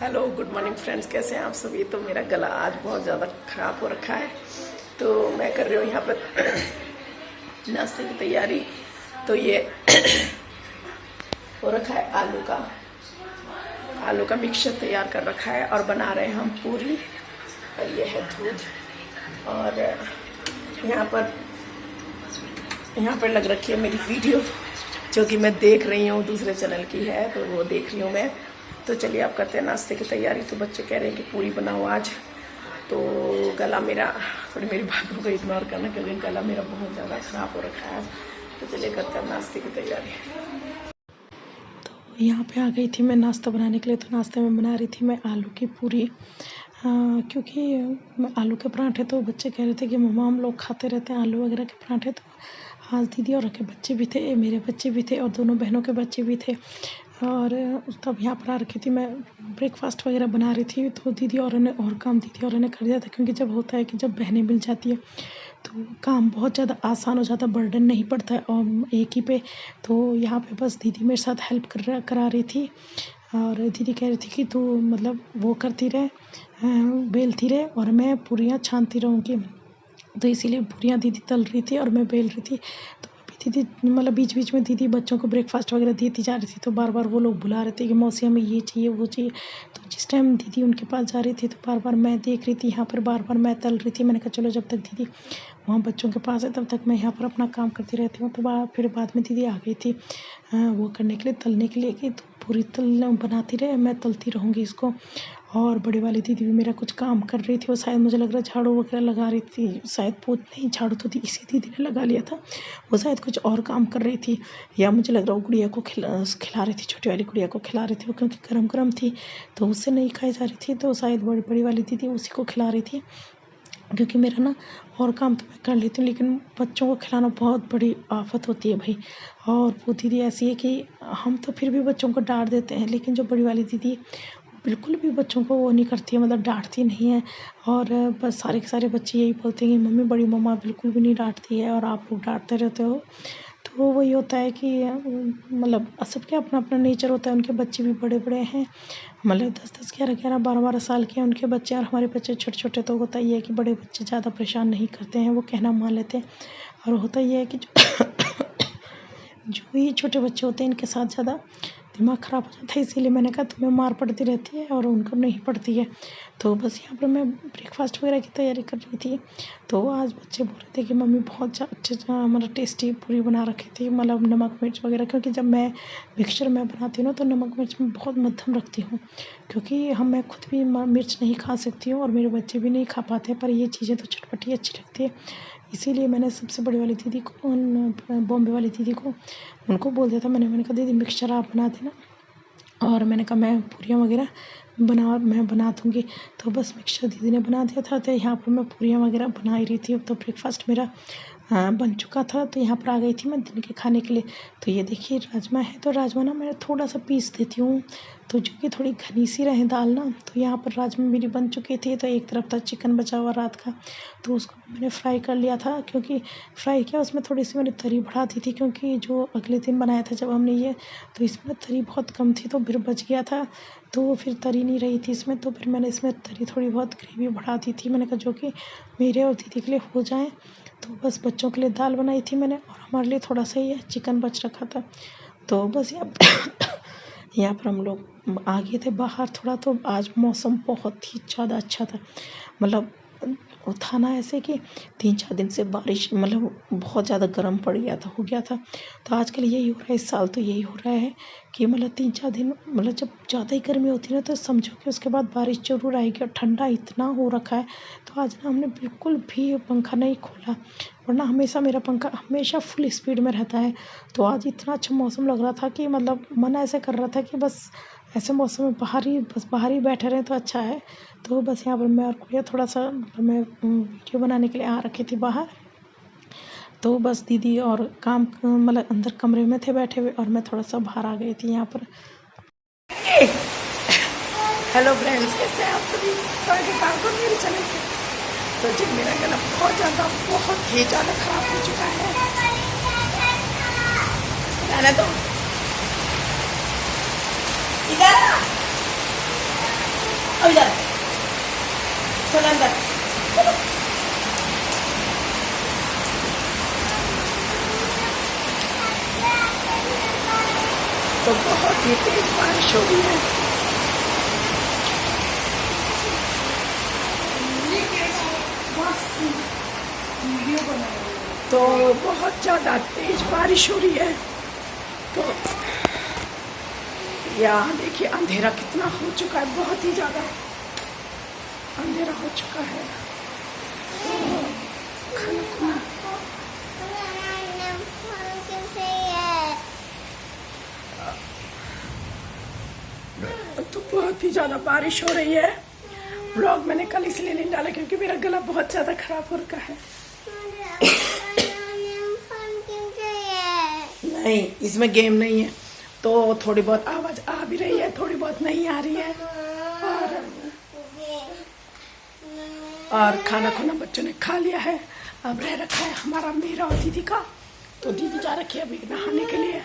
Hello good morning friends, कैसे हैं आप सभी। तो मेरा गला आज बहुत ज़्यादा ख़राब हो रखा है, तो मैं कर रही हूँ यहाँ पर नाश्ते की तैयारी। तो ये हो रखा है आलू का मिक्सचर तैयार कर रखा है और बना रहे हैं हम पूरी। और ये है दूध और यहाँ पर लग रखी है मेरी वीडियो जो कि मैं देख रही हूँ, दूसरे चैनल की है तो वो देख रही हूँ मैं। तो चलिए आप करते हैं नाश्ते की तैयारी। तो बच्चे कह रहे हैं कि पूरी बनाओ आज, तो गला मेरा थोड़ी मेरी बातों को इग्नोर करना क्योंकि गला मेरा बहुत ज़्यादा ख़राब हो रखा है। तो चलिए करते हैं नाश्ते की तैयारी। तो यहाँ पे आ गई थी मैं नाश्ता बनाने के लिए। तो नाश्ते में बना रही थी मैं आलू की पूरी, क्योंकि आलू के पराठे तो बच्चे कह रहे थे कि मम्मा हम लोग खाते रहते हैं आलू वगैरह के पराठे। तो आज दीदी और के बच्चे भी थे, मेरे बच्चे भी थे और दोनों बहनों के बच्चे भी थे। और तब यहाँ पर आ रखी थी, मैं ब्रेकफास्ट वगैरह बना रही थी। तो दीदी और ने और काम दीदी और ने कर दिया था, क्योंकि जब होता है कि जब बहनें मिल जाती है तो काम बहुत ज़्यादा आसान हो जाता है, बर्डन नहीं पड़ता है और एक ही पे। तो यहाँ पे बस दीदी मेरे साथ हेल्प करा रही थी और दीदी कह रही थी कि तू मतलब वो करती रहे, बेलती रहे और मैं पूरियाँ छानती रहूँगी। तो इसीलिए पूरियाँ दीदी तल रही थी और मैं बेल रही थी। तो अभी दीदी मतलब बीच बीच में दीदी बच्चों को ब्रेकफास्ट वगैरह देती जा रही थी। तो बार बार वो लोग बुला रहे थे कि मौसी हमें ये चाहिए वो चाहिए। तो जिस टाइम दीदी उनके पास जा रही थी तो बार बार मैं देख रही थी, यहाँ पर बार बार मैं तल रही थी। मैंने कहा चलो जब तक दीदी वहाँ बच्चों के पास है तब तक मैं यहाँ पर अपना काम करती रहती हूँ। तो फिर बाद में दीदी आ गई थी वो करने के लिए, तलने के लिए कि तो पूरी बनाती रहे, मैं तलती रहूँगी इसको। और बड़ी वाली दीदी भी मेरा कुछ काम कर रही थी, वो शायद मुझे लग रहा है झाड़ू वगैरह लगा रही थी, शायद नहीं झाड़ू तो थी इसी दीदी ने लगा लिया था, वो शायद कुछ और काम कर रही थी। या मुझे लग रहा है वो गुड़िया को खिला रही थी, छोटी वाली गुड़िया को खिला रही थी वो, क्योंकि गरम गरम थी तो उससे नहीं खाई जा रही थी। तो शायद बड़ी वाली दीदी उसी को खिला रही थी, क्योंकि मेरा ना और काम तो मैं कर लेती हूँ लेकिन बच्चों को खिलाना बहुत बड़ी आफत होती है भाई। और वो दीदी ऐसी है कि हम तो फिर भी बच्चों को डांट देते हैं, लेकिन जो बड़ी वाली दीदी बिल्कुल भी बच्चों को वो नहीं करती है, मतलब डांटती नहीं है। और बस सारे के सारे बच्चे यही बोलते हैं कि मम्मी बड़ी मम्मा बिल्कुल भी नहीं डांटती है और आप लोग डांटते रहते हो। तो वही होता है कि मतलब सबके अपना अपना नेचर होता है। उनके बच्चे भी बड़े बड़े हैं, मतलब 10-10, 11-11, 12-12 साल के हैं उनके बच्चे और हमारे बच्चे छोटे-छोटे। तो होता ही है कि बड़े बच्चे ज़्यादा परेशान नहीं करते हैं, वो कहना मान लेते हैं। और होता ही है कि जो ये छोटे बच्चे होते हैं इनके साथ ज़्यादा दिमाग ख़राब हो जाता है। इसीलिए मैंने कहा तुम्हें मार पड़ती रहती है और उनको नहीं पड़ती है। तो बस यहाँ पर मैं ब्रेकफास्ट वगैरह की तैयारी कर रही थी। तो आज बच्चे बोल रहे थे कि मम्मी बहुत अच्छे मतलब टेस्टी पूरी बना रखी थी, मतलब नमक मिर्च वगैरह, क्योंकि जब मैं मिक्सचर में बनाती हूँ ना तो नमक मिर्च में बहुत मध्यम रखती हूँ, क्योंकि मैं खुद भी मिर्च नहीं खा सकती हूँ और मेरे बच्चे भी नहीं खा पाते, पर ये चीज़ें तो चटपटी अच्छी लगती है। इसीलिए मैंने सबसे बड़ी वाली दीदी को, बॉम्बे वाली दीदी को, उनको बोल दिया था। मैंने कहा दीदी मिक्सचर आप बना देना, और मैंने कहा मैं पूरियाँ वगैरह मैं बना दूँगी। तो बस मिक्सचर दीदी ने बना दिया था। तो यहाँ पर मैं पूरियाँ वगैरह बना ही रही थी। अब तो ब्रेकफास्ट मेरा बन चुका था। तो यहाँ पर आ गई थी मैं दिन के खाने के लिए। तो ये देखिए राजमा है, तो राजमा ना मैं थोड़ा सा पीस देती हूँ तो जो कि थोड़ी घनी सी रहे दाल ना। तो यहाँ पर राजमा मेरी बन चुकी थी। तो एक तरफ था चिकन बचा हुआ रात का, तो उसको मैंने फ्राई कर लिया था, क्योंकि फ्राई किया उसमें थोड़ी सी मैंने तरी बढ़ा दी थी, क्योंकि जो अगले दिन बनाया था जब हमने ये, तो इसमें तरी बहुत कम थी तो फिर बच गया था। तो फिर तरी नहीं रही थी इसमें, तो फिर मैंने इसमें तरी थोड़ी बहुत ग्रेवी बढ़ा दी थी। मैंने कहा जो कि मेरे और दीदी के लिए हो जाए। तो बस बच्चों के लिए दाल बनाई थी मैंने और हमारे लिए थोड़ा सा ये चिकन बच रखा था। तो बस यहाँ पर हम लोग आ गए थे बाहर थोड़ा। तो आज मौसम बहुत ही ज़्यादा अच्छा था, मतलब वो था ना ऐसे कि 3-4 दिन से बारिश, मतलब बहुत ज़्यादा गर्म पड़ गया था, हो गया था। तो आजकल यही हो रहा है, इस साल तो यही हो रहा है कि मतलब 3-4 दिन, मतलब जब ज़्यादा ही गर्मी होती है ना तो समझो कि उसके बाद बारिश ज़रूर आएगी। और ठंडा इतना हो रखा है, तो आज ना हमने बिल्कुल भी पंखा नहीं खोला, वरना हमेशा मेरा पंखा हमेशा फुल स्पीड में रहता है। तो आज इतना अच्छा मौसम लग रहा था कि मतलब मन ऐसे कर रहा था कि बस ऐसे मौसम में बाहर ही बैठे रहें तो अच्छा है। तो बस यहाँ पर मैं और गुड़िया थोड़ा सा, मतलब मैं वीडियो बनाने के लिए आ रखी थी बाहर। तो बस दीदी और काम मतलब अंदर कमरे में थे बैठे हुए और मैं थोड़ा सा बाहर आ गई थी यहाँ पर। हेलो फ्रेंड्स, कैसे हैं आप सभी। स्वागत है आपको मेरे चैनल पे। तो जी मेरा गला बहुत ही ज़्यादा ख़राब हो चुका है। रहने दो, इधर अंदर चल अंदर। तो बहुत ही तेज बारिश हो रही है। तो बहुत ज़्यादा तेज बारिश हो रही है। तो यहाँ देखिए अंधेरा कितना हो चुका है, बहुत ही ज़्यादा अंधेरा हो चुका है। तो बहुत ही ज़्यादा बारिश हो रही है। व्लॉग मैंने कल इसलिए नहीं डाला क्योंकि मेरा गला बहुत ज़्यादा खराब हो रखा है। नहीं, इसमें गेम नहीं है, तो थोड़ी बहुत आवाज़ आ भी रही है, थोड़ी बहुत नहीं आ रही है। और खाना खुना बच्चों ने खा लिया है। अब रह रखा है हमारा, मेरा और दीदी का। तो दीदी जा रखी है अभी नहाने के लिए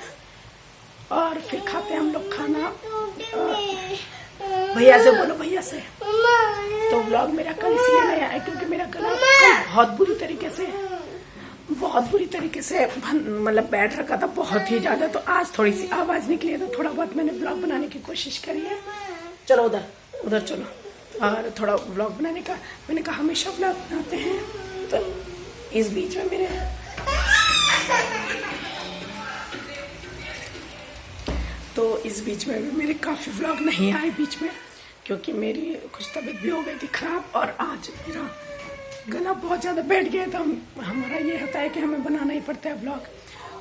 और फिर खाते हैं हम लोग खाना। भैया से बोलो, भैया से। तो व्लॉग मेरा कल इसलिए नहीं आया क्योंकि मेरा गला बहुत बुरी तरीके से मतलब बैठ रखा था, बहुत ही ज़्यादा। तो आज थोड़ी सी आवाज़ निकली है, तो थोड़ा बहुत मैंने व्लॉग बनाने की कोशिश करी है। चलो उधर चलो। और थोड़ा व्लॉग बनाने का मैंने कहा, हमेशा व्लॉग बनाते हैं। तो इस बीच में भी मेरे काफ़ी व्लॉग नहीं आए बीच में, क्योंकि मेरी कुछ तबीयत भी हो गई थी खराब। और आज मेरा गला बहुत ज़्यादा बैठ गया था। हमारा ये होता है कि हमें बनाना ही पड़ता है व्लॉग।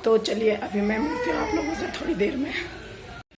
तो चलिए अभी मैं मिलती हूँ आप लोगों से थोड़ी देर में।